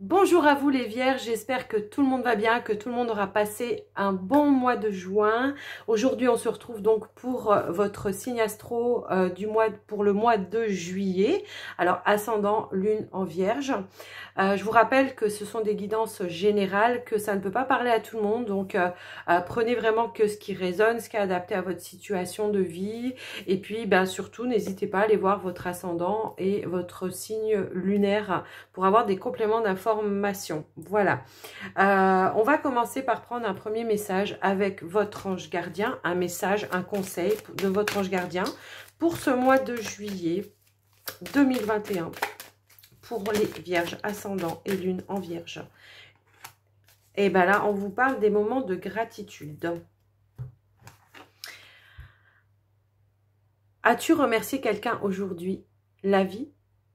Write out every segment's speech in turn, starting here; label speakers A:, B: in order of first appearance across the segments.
A: Bonjour à vous les vierges, j'espère que tout le monde va bien, que tout le monde aura passé un bon mois de juin. Aujourd'hui on se retrouve donc pour votre signe astro pour le mois de juillet. Alors ascendant lune en vierge. Je vous rappelle que ce sont des guidances générales, que ça ne peut pas parler à tout le monde. Donc prenez vraiment que ce qui résonne, ce qui est adapté à votre situation de vie. Et puis surtout n'hésitez pas à aller voir votre ascendant et votre signe lunaire pour avoir des compléments d'information. Voilà. On va commencer par prendre un premier message avec votre ange gardien, un message, un conseil de votre ange gardien pour ce mois de juillet 2021 pour les vierges ascendant et lune en vierge. Et bien là, on vous parle des moments de gratitude. As-tu remercié quelqu'un aujourd'hui? La vie,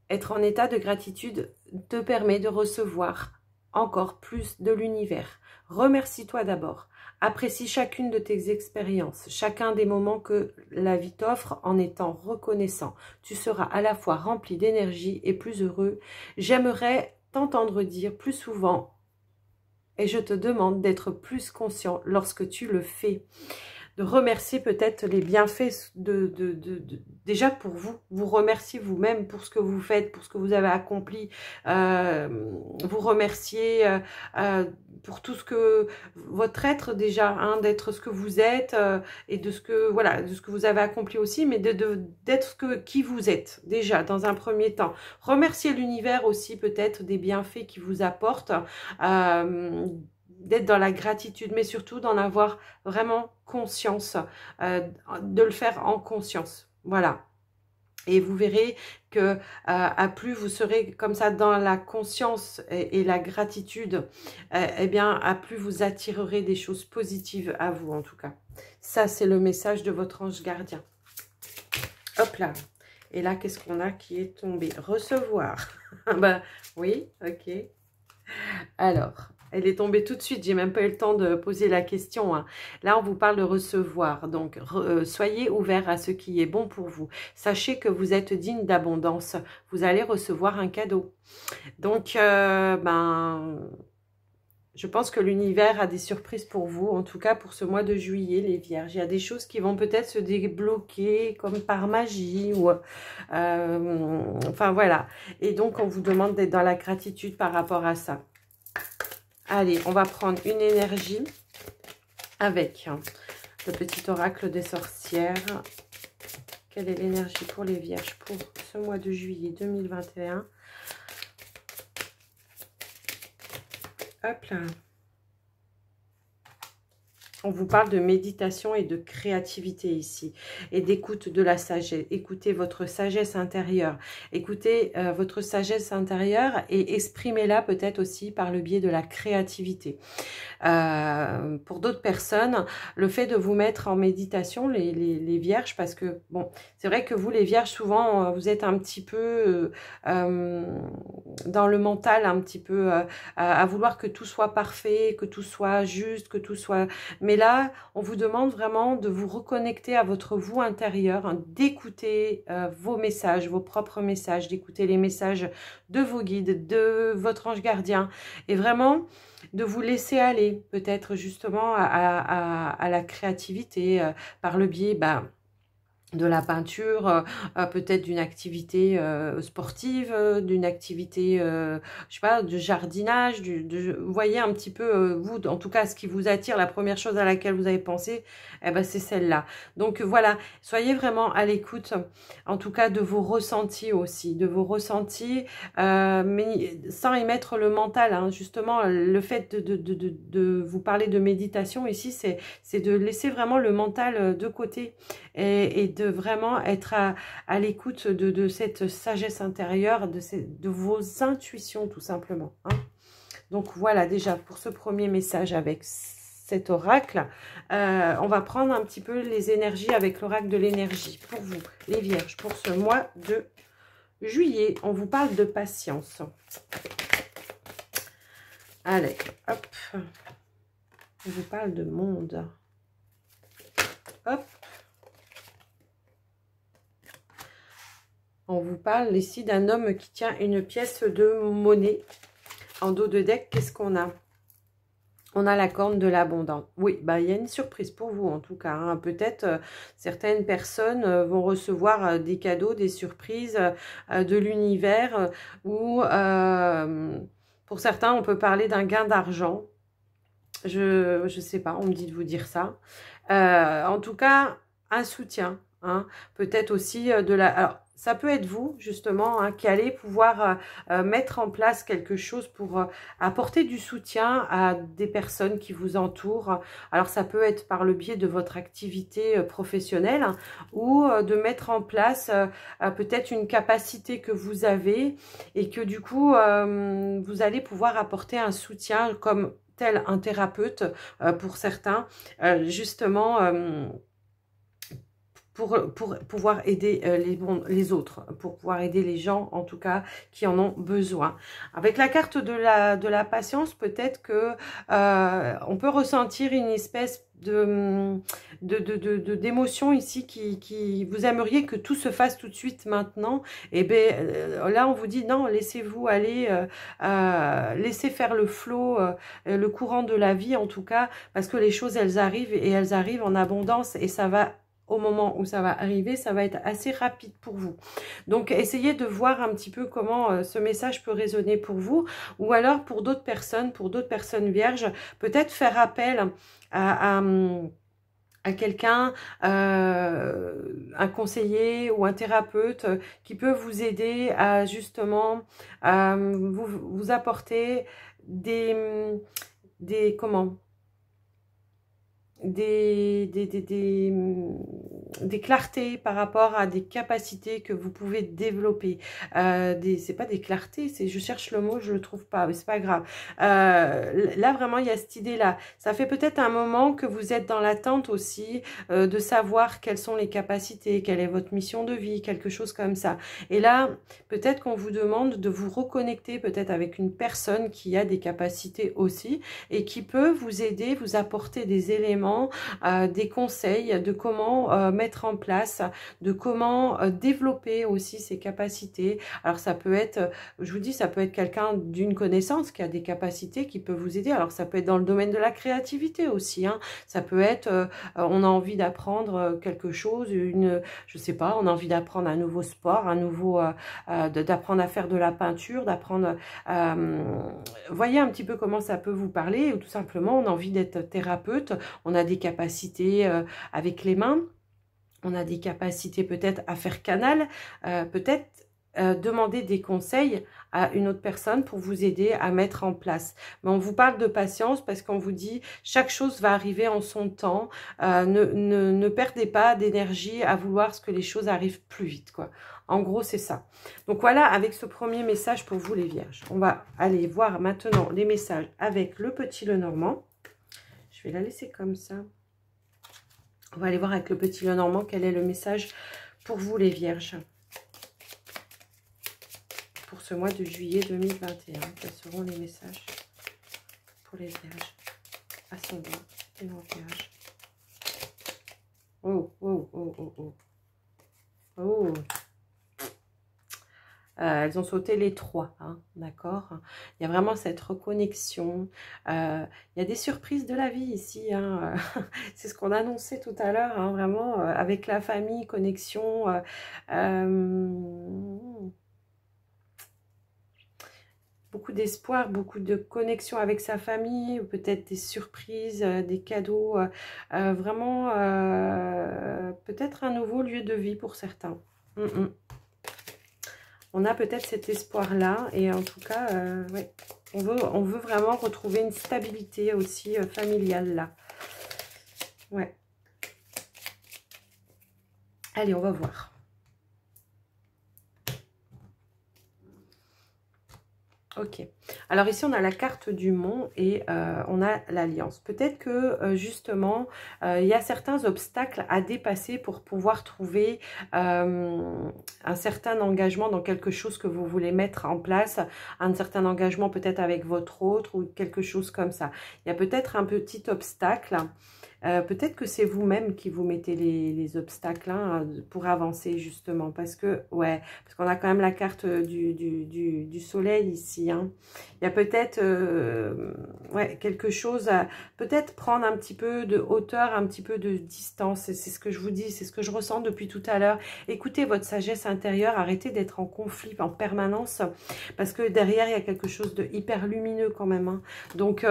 A: être en état de gratitude te permet de recevoir encore plus de l'univers. Remercie-toi d'abord. Apprécie chacune de tes expériences, chacun des moments que la vie t'offre en étant reconnaissant. Tu seras à la fois rempli d'énergie et plus heureux. J'aimerais t'entendre dire plus souvent et je te demande d'être plus conscient lorsque tu le fais. De remercier peut-être les bienfaits déjà pour vous. Vous remerciez vous-même pour ce que vous faites, pour ce que vous avez accompli. Vous remerciez pour tout ce que votre être déjà, hein, d'être ce que vous êtes et de ce que voilà, de ce que vous avez accompli aussi, mais d'être qui vous êtes déjà dans un premier temps. Remerciez l'univers aussi peut-être des bienfaits qu'il vous apporte. D'être dans la gratitude, mais surtout d'en avoir vraiment conscience, de le faire en conscience. Voilà. Et vous verrez que à plus vous serez comme ça dans la conscience et la gratitude, eh bien, à plus vous attirerez des choses positives à vous en tout cas. Ça, c'est le message de votre ange gardien. Hop là. Et là, qu'est-ce qu'on a qui est tombé? Recevoir. Ben oui, ok. Alors, elle est tombée tout de suite, j'ai même pas eu le temps de poser la question. Hein. Là, on vous parle de recevoir. Donc, soyez ouverts à ce qui est bon pour vous. Sachez que vous êtes digne d'abondance. Vous allez recevoir un cadeau. Donc, je pense que l'univers a des surprises pour vous. En tout cas, pour ce mois de juillet, les vierges. Il y a des choses qui vont peut-être se débloquer comme par magie. Enfin, voilà. Et donc, on vous demande d'être dans la gratitude par rapport à ça. Allez, on va prendre une énergie avec le petit oracle des sorcières. Quelle est l'énergie pour les vierges pour ce mois de juillet 2021? Hop là. On vous parle de méditation et de créativité ici. Et d'écoute de la sagesse. Écoutez votre sagesse intérieure. Écoutez votre sagesse intérieure et exprimez-la peut-être aussi par le biais de la créativité. Pour d'autres personnes, le fait de vous mettre en méditation, les vierges, parce que, bon, c'est vrai que vous, les vierges, souvent, vous êtes un petit peu dans le mental, un petit peu à vouloir que tout soit parfait, que tout soit juste, que tout soit... Mais là, on vous demande vraiment de vous reconnecter à votre vous intérieur, hein, d'écouter vos messages, vos propres messages, d'écouter les messages de vos guides, de votre ange gardien, et vraiment de vous laisser aller, peut-être justement à la créativité, par le biais... de la peinture, peut-être d'une activité sportive, d'une activité, je sais pas, de jardinage, vous voyez un petit peu, vous, en tout cas, ce qui vous attire, la première chose à laquelle vous avez pensé, eh ben, c'est celle-là. Donc voilà, soyez vraiment à l'écoute, en tout cas, de vos ressentis aussi, de vos ressentis, mais sans y mettre le mental, hein, justement, le fait de vous parler de méditation ici, c'est de laisser vraiment le mental de côté et de vraiment être à l'écoute de cette sagesse intérieure, de vos intuitions tout simplement. Hein. Donc voilà déjà pour ce premier message avec cet oracle. On va prendre un petit peu les énergies avec l'oracle de l'énergie pour vous, les vierges, pour ce mois de juillet. On vous parle de patience. Allez, hop. On vous parle de monde. Hop. On vous parle ici d'un homme qui tient une pièce de monnaie En dos de deck, qu'est-ce qu'on a? On a la corne de l'abondance. Oui, bah, il y a une surprise pour vous en tout cas. Hein. Peut-être certaines personnes vont recevoir des cadeaux, des surprises de l'univers ou pour certains, on peut parler d'un gain d'argent. Je sais pas, on me dit de vous dire ça. En tout cas, un soutien. Hein. Peut-être aussi de la... Alors, ça peut être vous, justement, hein, qui allez pouvoir mettre en place quelque chose pour apporter du soutien à des personnes qui vous entourent. Alors, ça peut être par le biais de votre activité professionnelle hein, ou de mettre en place peut-être une capacité que vous avez et que du coup, vous allez pouvoir apporter un soutien comme tel un thérapeute pour certains, justement... pour pouvoir aider les autres, pour pouvoir aider les gens, en tout cas, qui en ont besoin. Avec la carte de la patience, peut-être que on peut ressentir une espèce d'émotion ici qui vous aimeriez que tout se fasse tout de suite maintenant. Et bien là, on vous dit non, laissez-vous aller, laissez faire le flot, le courant de la vie, en tout cas, parce que les choses, elles arrivent et elles arrivent en abondance et ça va... Au moment où ça va arriver, ça va être assez rapide pour vous. Donc, essayez de voir un petit peu comment ce message peut résonner pour vous. Ou alors, pour d'autres personnes vierges, peut-être faire appel à quelqu'un, un conseiller ou un thérapeute qui peut vous aider à justement vous apporter des clartés par rapport à des capacités que vous pouvez développer. C'est pas des clartés, je cherche le mot, je le trouve pas, mais c'est pas grave. Là, vraiment, il y a cette idée-là. Ça fait peut-être un moment que vous êtes dans l'attente aussi de savoir quelles sont les capacités, quelle est votre mission de vie, quelque chose comme ça. Et là, peut-être qu'on vous demande de vous reconnecter peut-être avec une personne qui a des capacités aussi et qui peut vous aider, vous apporter des éléments, des conseils de comment mettre en place, de comment développer aussi ses capacités. Alors ça peut être, je vous dis, ça peut être quelqu'un d'une connaissance qui a des capacités qui peut vous aider. Alors ça peut être dans le domaine de la créativité aussi. Hein. Ça peut être, on a envie d'apprendre quelque chose, je sais pas, on a envie d'apprendre un nouveau sport, un nouveau, d'apprendre à faire de la peinture, d'apprendre, voyez un petit peu comment ça peut vous parler, ou tout simplement on a envie d'être thérapeute, on a des capacités avec les mains, on a des capacités peut-être à faire canal, peut-être demander des conseils à une autre personne pour vous aider à mettre en place. Mais on vous parle de patience parce qu'on vous dit chaque chose va arriver en son temps, ne perdez pas d'énergie à vouloir que les choses arrivent plus vite, quoi. En gros, c'est ça. Donc voilà, avec ce premier message pour vous les vierges. On va aller voir maintenant les messages avec le petit Lenormand. Je vais la laisser comme ça. On va aller voir avec le petit Lenormand quel est le message pour vous les vierges. Pour ce mois de juillet 2021. Quels seront les messages pour les vierges? Ascendant et non-vierge. Oh, oh, oh, oh, oh. Oh. Elles ont sauté les trois, hein, d'accord. Il y a vraiment cette reconnexion. Il y a des surprises de la vie ici. Hein. C'est ce qu'on annonçait tout à l'heure, hein, vraiment, avec la famille, connexion. Beaucoup d'espoir, beaucoup de connexion avec sa famille, peut-être des surprises, des cadeaux. Vraiment, peut-être un nouveau lieu de vie pour certains. On a peut-être cet espoir-là et en tout cas, ouais, on veut vraiment retrouver une stabilité aussi familiale là. Ouais. Allez, on va voir. Ok. Alors ici, on a la carte du mont et on a l'alliance. Peut-être que justement, il y a certains obstacles à dépasser pour pouvoir trouver un certain engagement dans quelque chose que vous voulez mettre en place, un certain engagement peut-être avec votre autre ou quelque chose comme ça. Il y a peut-être un petit obstacle Peut-être que c'est vous-même qui vous mettez les obstacles hein, pour avancer justement. Parce que, ouais, parce qu'on a quand même la carte du soleil ici. Hein. Il y a peut-être ouais, quelque chose à peut-être prendre un petit peu de hauteur, un petit peu de distance. C'est ce que je vous dis, c'est ce que je ressens depuis tout à l'heure. Écoutez votre sagesse intérieure, arrêtez d'être en conflit en permanence. Parce que derrière, il y a quelque chose de hyper lumineux quand même. Hein. Donc,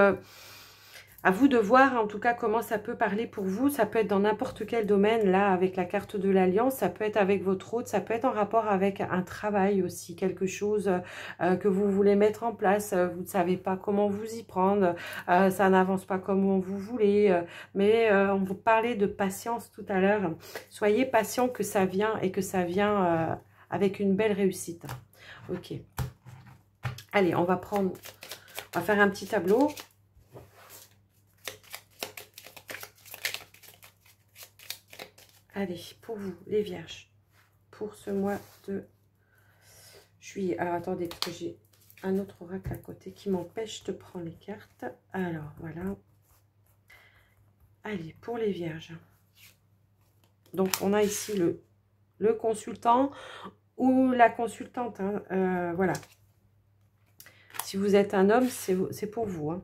A: à vous de voir en tout cas comment ça peut parler pour vous. Ça peut être dans n'importe quel domaine, là, avec la carte de l'Alliance. Ça peut être avec votre hôte, ça peut être en rapport avec un travail aussi. Quelque chose que vous voulez mettre en place. Vous ne savez pas comment vous y prendre. Ça n'avance pas comme vous voulez. Mais on vous parlait de patience tout à l'heure. Soyez patient que ça vient et que ça vient avec une belle réussite. Ok. Allez, on va faire un petit tableau. Allez, pour vous, les vierges, pour ce mois de juillet. Alors, attendez, parce que j'ai un autre oracle à côté qui m'empêche de prendre les cartes. Alors, voilà. Allez, pour les vierges. Donc, on a ici le consultant ou la consultante. Hein, voilà. Si vous êtes un homme, c'est pour vous. Hein,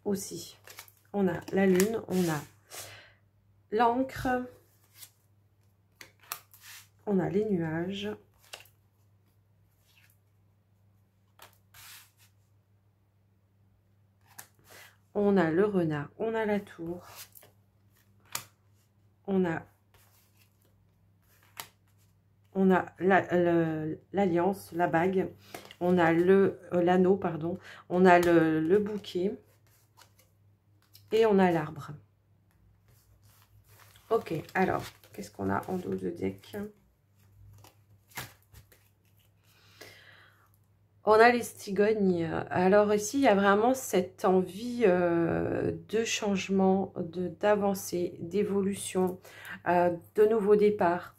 A: aussi. On a la lune, on a l'encre. On a les nuages. On a le renard. On a la tour. On a l'alliance, la bague. On a l'anneau, pardon. On a le bouquet. Et on a l'arbre. Ok, alors, qu'est-ce qu'on a en dos de deck ? On a les cigognes. Alors ici, il y a vraiment cette envie de changement, d'avancer, d'évolution, de nouveaux départs.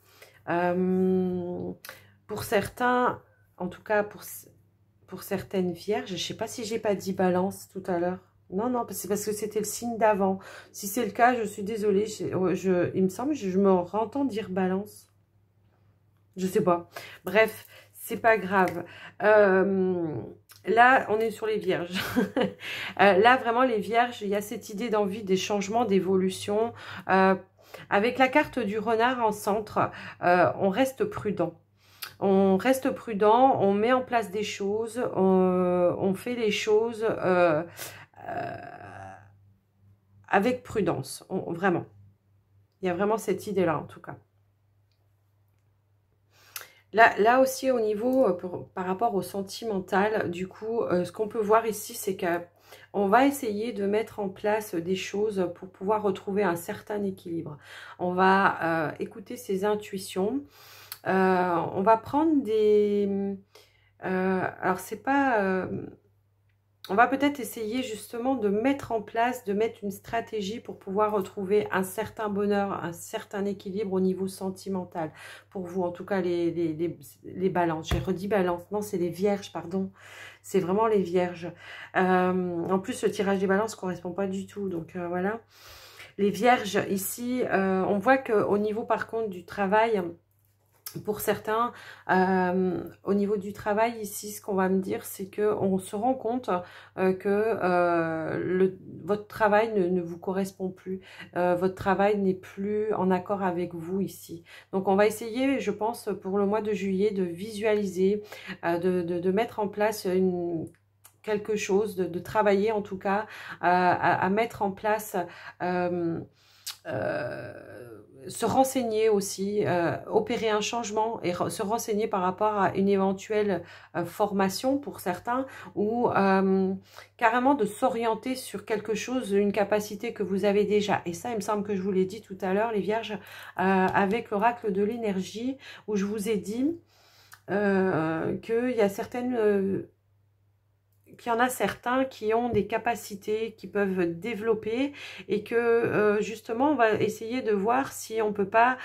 A: Pour certains, en tout cas pour certaines vierges, je ne sais pas si j'ai pas dit balance tout à l'heure. Non, non, c'est parce que c'était le signe d'avant. Si c'est le cas, je suis désolée. Il me semble que je me entends dire balance. Je sais pas. Bref, c'est pas grave. Là, on est sur les vierges. Là, vraiment, les vierges, il y a cette idée d'envie des changements, d'évolution. Avec la carte du renard en centre, on reste prudent. On reste prudent, on met en place des choses, on fait les choses avec prudence, vraiment. Il y a vraiment cette idée-là, en tout cas. Là aussi, au niveau, par rapport au sentimental, du coup, ce qu'on peut voir ici, c'est qu'on va essayer de mettre en place des choses pour pouvoir retrouver un certain équilibre. On va écouter ses intuitions. On va prendre des... alors, c'est pas... on va peut-être essayer justement de mettre en place, de mettre une stratégie pour pouvoir retrouver un certain bonheur, un certain équilibre au niveau sentimental. Pour vous, en tout cas, les balances. J'ai redit balance. Non, c'est les vierges, pardon. C'est vraiment les vierges. En plus, le tirage des balances ne correspond pas du tout. Donc, voilà. Les vierges, ici, on voit qu'au niveau, par contre, du travail... Pour certains, au niveau du travail, ici, ce qu'on va me dire, c'est qu'on se rend compte que votre travail ne vous correspond plus. Votre travail n'est plus en accord avec vous ici. Donc, on va essayer, je pense, pour le mois de juillet, de visualiser, de mettre en place quelque chose, de travailler en tout cas, à mettre en place... se renseigner aussi, opérer un changement et se renseigner par rapport à une éventuelle formation pour certains ou carrément de s'orienter sur quelque chose, une capacité que vous avez déjà. Et ça, il me semble que je vous l'ai dit tout à l'heure, les vierges, avec l'oracle de l'énergie, où je vous ai dit qu'il y a certaines... qu'il y en a certains qui ont des capacités qui peuvent développer et que justement on va essayer de voir si on peut pas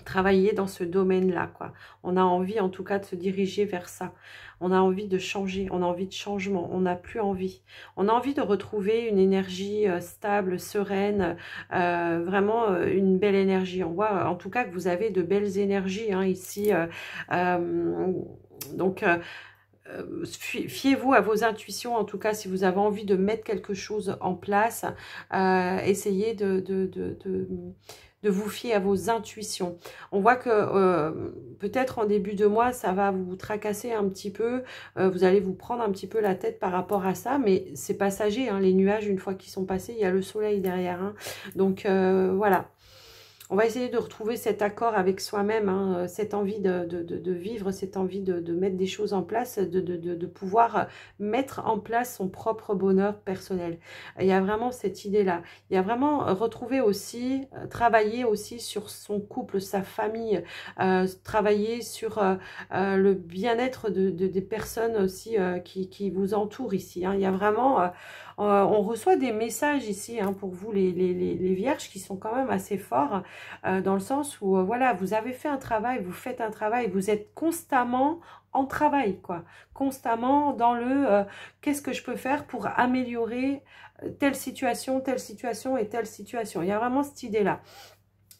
A: travailler dans ce domaine-là, quoi. On a envie, en tout cas, de se diriger vers ça. On a envie de changer, on a envie de changement, on n'a plus envie. On a envie de retrouver une énergie stable, sereine, vraiment une belle énergie. On voit, en tout cas, que vous avez de belles énergies, hein, ici. Donc, fiez-vous à vos intuitions, en tout cas, si vous avez envie de mettre quelque chose en place, essayez de vous fier à vos intuitions. On voit que peut-être en début de mois, ça va vous tracasser un petit peu, vous allez vous prendre un petit peu la tête par rapport à ça, mais c'est passager, hein, les nuages, une fois qu'ils sont passés, il y a le soleil derrière. Hein. Donc voilà. On va essayer de retrouver cet accord avec soi-même, hein, cette envie de vivre, cette envie de mettre des choses en place, de pouvoir mettre en place son propre bonheur personnel. Il y a vraiment cette idée-là. Il y a vraiment retrouver aussi, travailler aussi sur son couple, sa famille, travailler sur le bien-être des personnes aussi qui vous entourent ici. Hein. Il y a vraiment... on reçoit des messages ici hein, pour vous les vierges qui sont quand même assez forts dans le sens où voilà, vous avez fait un travail, vous faites un travail, vous êtes constamment en travail, quoi. Constamment dans le qu'est-ce que je peux faire pour améliorer telle situation et telle situation. Il y a vraiment cette idée-là.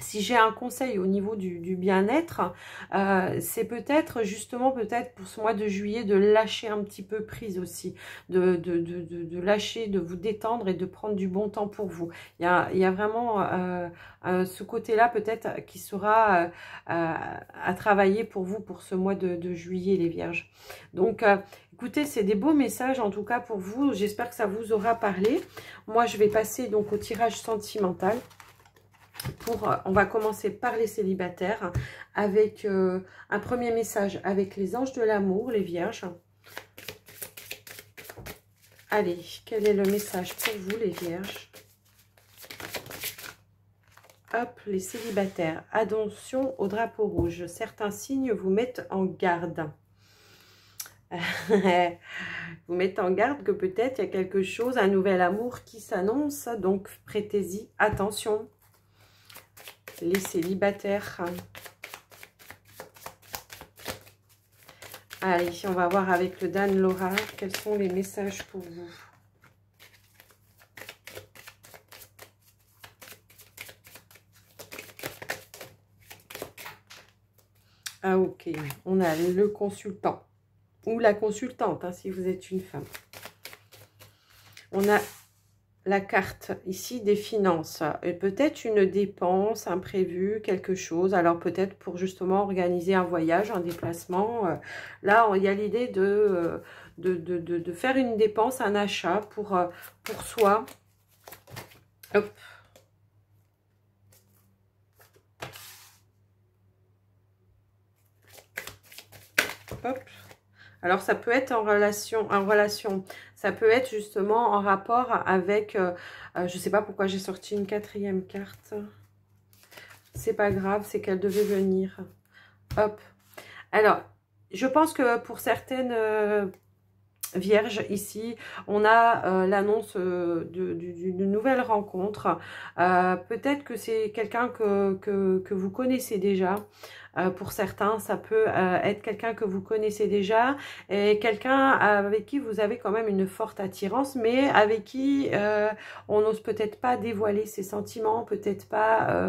A: Si j'ai un conseil au niveau du bien-être, c'est peut-être justement pour ce mois de juillet de lâcher un petit peu prise aussi, de lâcher, de vous détendre et de prendre du bon temps pour vous. Il y a vraiment ce côté-là peut-être qui sera à travailler pour vous pour ce mois de juillet les vierges. Donc écoutez, c'est des beaux messages en tout cas pour vous. J'espère que ça vous aura parlé. Moi je vais passer donc au tirage sentimental. On va commencer par les célibataires avec un premier message avec les anges de l'amour, les vierges. Allez, quel est le message pour vous les vierges? Hop, les célibataires. Attention au drapeau rouge. Certains signes vous mettent en garde. Vous mettez en garde que peut-être il y a quelque chose, un nouvel amour qui s'annonce. Donc prêtez-y attention. Les célibataires. Allez, on va voir avec le Dan Laura quels sont les messages pour vous. Ah ok, on a le consultant ou la consultante hein, si vous êtes une femme. On a la carte ici des finances, peut-être une dépense imprévue, quelque chose, alors peut-être pour justement organiser un voyage, un déplacement. Là, il y a l'idée de faire une dépense, un achat pour soi. Hop. Hop. Alors, ça peut être en relation, ça peut être justement en rapport avec, je ne sais pas pourquoi j'ai sorti une quatrième carte. C'est pas grave, c'est qu'elle devait venir. Hop. Alors, je pense que pour certaines vierges ici, on a l'annonce d'une nouvelle rencontre. Peut-être que c'est quelqu'un que vous connaissez déjà. Pour certains, ça peut être quelqu'un que vous connaissez déjà et quelqu'un avec qui vous avez quand même une forte attirance, mais avec qui on n'ose peut-être pas dévoiler ses sentiments, peut-être pas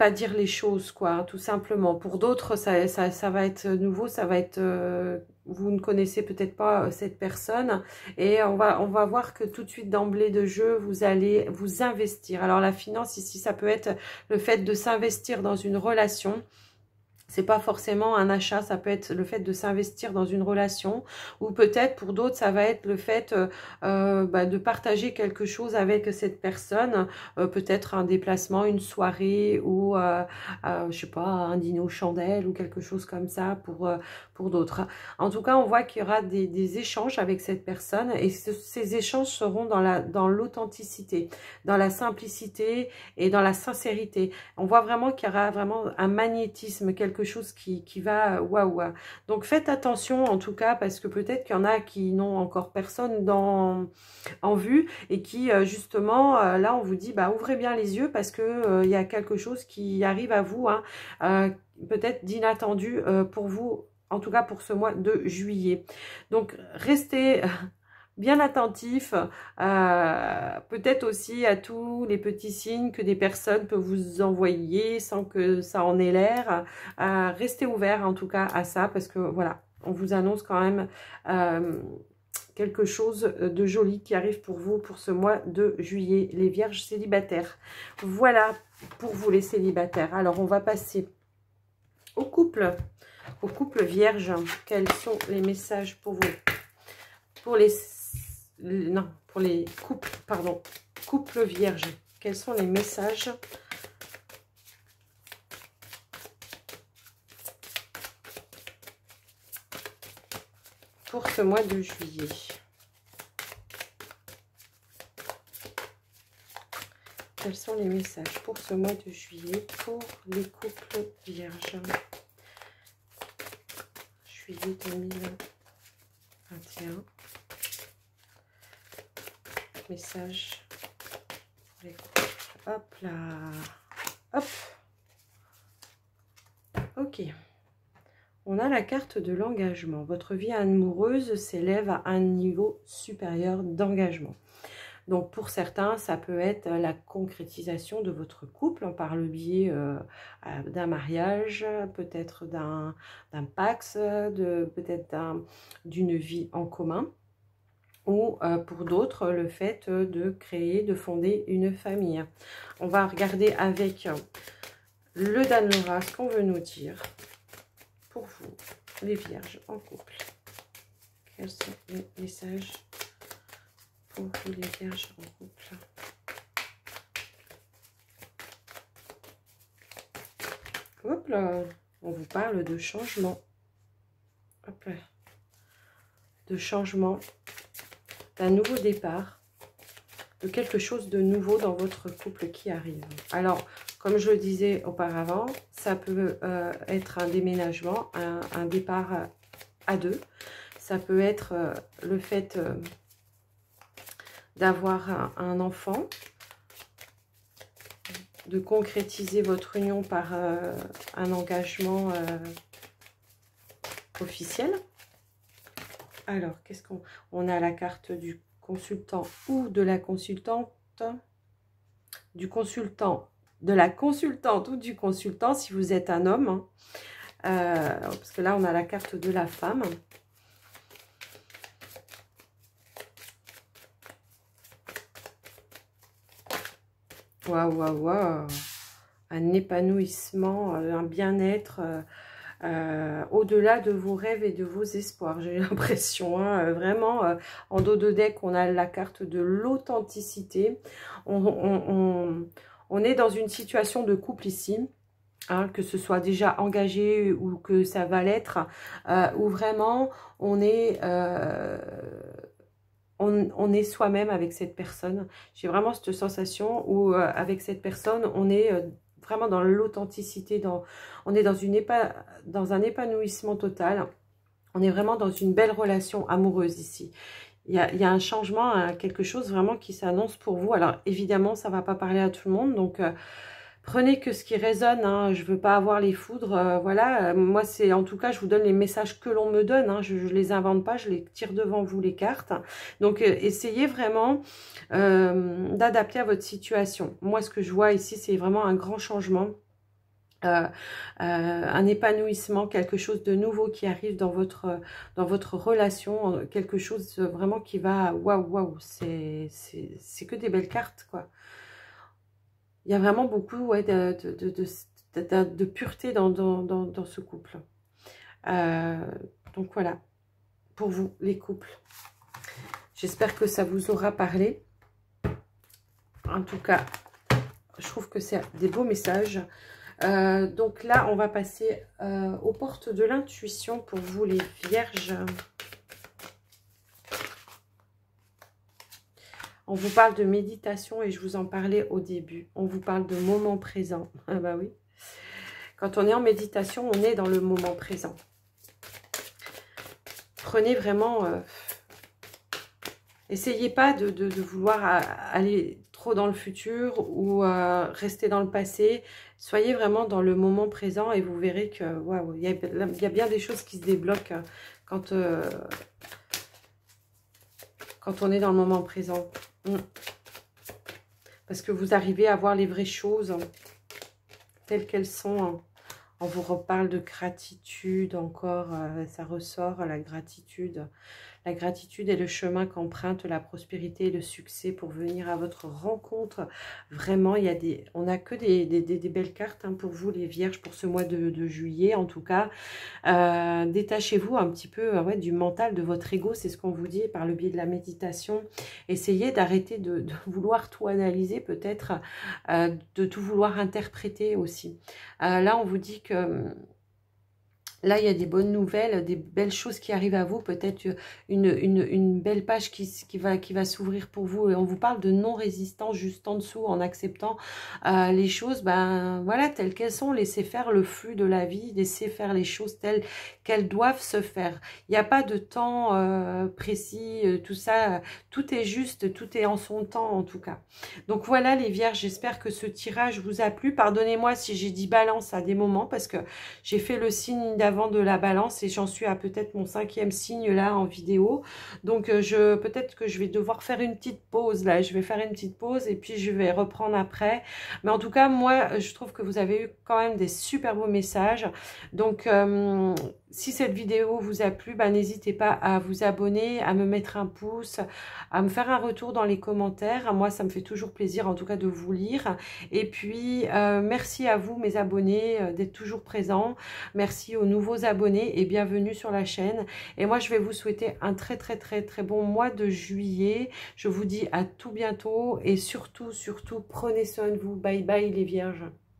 A: dire les choses, quoi, tout simplement. Pour d'autres, ça va être nouveau, ça va être... vous ne connaissez peut-être pas cette personne et on va voir que tout de suite d'emblée de jeu, vous allez vous investir. Alors la finance ici, ça peut être le fait de s'investir dans une relation. C'est pas forcément un achat, ça peut être le fait de s'investir dans une relation ou peut-être pour d'autres, ça va être le fait de partager quelque chose avec cette personne, peut-être un déplacement, une soirée ou, je sais pas, un dîner aux chandelles ou quelque chose comme ça pour d'autres. En tout cas, on voit qu'il y aura des échanges avec cette personne et ces échanges seront dans l'authenticité, dans la simplicité et dans la sincérité. On voit vraiment qu'il y aura vraiment un magnétisme, quelque quelque chose qui va, waouh. Donc faites attention en tout cas, parce que peut-être qu'il y en a qui n'ont encore personne en vue, et qui justement, là on vous dit, bah ouvrez bien les yeux, parce que il y a quelque chose qui arrive à vous, hein, peut-être d'inattendu pour vous, en tout cas pour ce mois de juillet. Donc restez bien attentif, peut-être aussi à tous les petits signes que des personnes peuvent vous envoyer sans que ça en ait l'air. Restez ouvert en tout cas à ça, parce que voilà, on vous annonce quand même quelque chose de joli qui arrive pour vous pour ce mois de juillet, les vierges célibataires. Voilà pour vous les célibataires. Alors on va passer au couple vierge. Quels sont les messages pour vous? Pour les couples, pardon, couple vierge. Quels sont les messages pour ce mois de juillet? Quels sont les messages pour ce mois de juillet pour les couples vierges? Juillet 2021. Message pour les couples. Hop là. Hop. Ok. On a la carte de l'engagement. Votre vie amoureuse s'élève à un niveau supérieur d'engagement. Donc pour certains, ça peut être la concrétisation de votre couple par le biais d'un mariage, peut-être d'un pax, peut-être d'une vie en commun. Ou pour d'autres, le fait de créer, de fonder une famille. On va regarder avec le Danora ce qu'on veut nous dire pour vous, les vierges en couple. Quels sont les messages pour vous, les vierges en couple? Hop là, on vous parle de changement. Hop là. De changement, d'un nouveau départ, de quelque chose de nouveau dans votre couple qui arrive. Alors, comme je le disais auparavant, ça peut être un déménagement, un départ à deux. Ça peut être le fait d'avoir un enfant, de concrétiser votre union par un engagement officiel. Alors, qu'est-ce qu'on a? La carte du consultant ou de la consultante, du consultant, de la consultante ou du consultant si vous êtes un homme, hein. Parce que là, on a la carte de la femme. Waouh, waouh, waouh. Un épanouissement, un bien-être au-delà de vos rêves et de vos espoirs, j'ai l'impression, hein, vraiment, en dos de deck, on a la carte de l'authenticité. On est dans une situation de couple ici, hein, que ce soit déjà engagé ou que ça va l'être, où vraiment on est soi-même avec cette personne. J'ai vraiment cette sensation où avec cette personne, on est vraiment dans l'authenticité, on est dans un épanouissement total. On est vraiment dans une belle relation amoureuse ici. Il y a un changement, quelque chose vraiment qui s'annonce pour vous. Alors évidemment, ça ne va pas parler à tout le monde, donc prenez que ce qui résonne, hein. Je ne veux pas avoir les foudres, voilà. Moi, c'est en tout cas, je vous donne les messages que l'on me donne, hein. Je ne les invente pas, je les tire devant vous, les cartes. Donc, essayez vraiment d'adapter à votre situation. Moi, ce que je vois ici, c'est vraiment un grand changement. Un épanouissement, quelque chose de nouveau qui arrive dans votre relation, quelque chose vraiment qui va, waouh, waouh, c'est que des belles cartes, quoi. Il y a vraiment beaucoup, ouais, de pureté dans ce couple. Donc voilà, pour vous, les couples. J'espère que ça vous aura parlé. En tout cas, je trouve que c'est des beaux messages. Donc là, on va passer aux portes de l'intuition pour vous, les vierges. On vous parle de méditation et je vous en parlais au début. On vous parle de moment présent. Ah bah oui. Quand on est en méditation, on est dans le moment présent. Prenez vraiment... essayez pas de vouloir aller trop dans le futur ou rester dans le passé. Soyez vraiment dans le moment présent et vous verrez que waouh, il y a bien des choses qui se débloquent quand on est dans le moment présent. Parce que vous arrivez à voir les vraies choses telles qu'elles sont. On vous reparle de gratitude encore, ça ressort, la gratitude. La gratitude est le chemin qu'emprunte la prospérité et le succès pour venir à votre rencontre. Vraiment, on n'a que des belles cartes pour vous, les vierges, pour ce mois de juillet, en tout cas. Détachez-vous un petit peu du mental, de votre ego, c'est ce qu'on vous dit par le biais de la méditation. Essayez d'arrêter de vouloir tout analyser, peut-être, de tout vouloir interpréter aussi. Là, on vous dit que... Là, il y a des bonnes nouvelles, des belles choses qui arrivent à vous. Peut-être une belle page qui va s'ouvrir pour vous. Et on vous parle de non-résistance juste en dessous, en acceptant les choses, voilà, telles qu'elles sont. Laissez faire le flux de la vie, laissez faire les choses telles qu'elles doivent se faire. Il n'y a pas de temps précis, tout ça. Tout est juste, tout est en son temps en tout cas. Donc voilà les vierges, j'espère que ce tirage vous a plu. Pardonnez-moi si j'ai dit balance à des moments parce que j'ai fait le signe d'avant de la balance et j'en suis à peut-être mon 5e signe là en vidéo. Donc peut-être que je vais devoir faire une petite pause là. Je vais faire une petite pause et puis je vais reprendre après. Mais en tout cas, moi, je trouve que vous avez eu quand même des super beaux messages. Donc, si cette vidéo vous a plu, n'hésitez pas à vous abonner, à me mettre un pouce, à me faire un retour dans les commentaires. Moi, ça me fait toujours plaisir en tout cas de vous lire. Et puis, merci à vous mes abonnés d'être toujours présents. Merci aux nouveaux abonnés et bienvenue sur la chaîne. Et moi, je vais vous souhaiter un très bon mois de juillet. Je vous dis à tout bientôt et surtout, prenez soin de vous. Bye bye les vierges.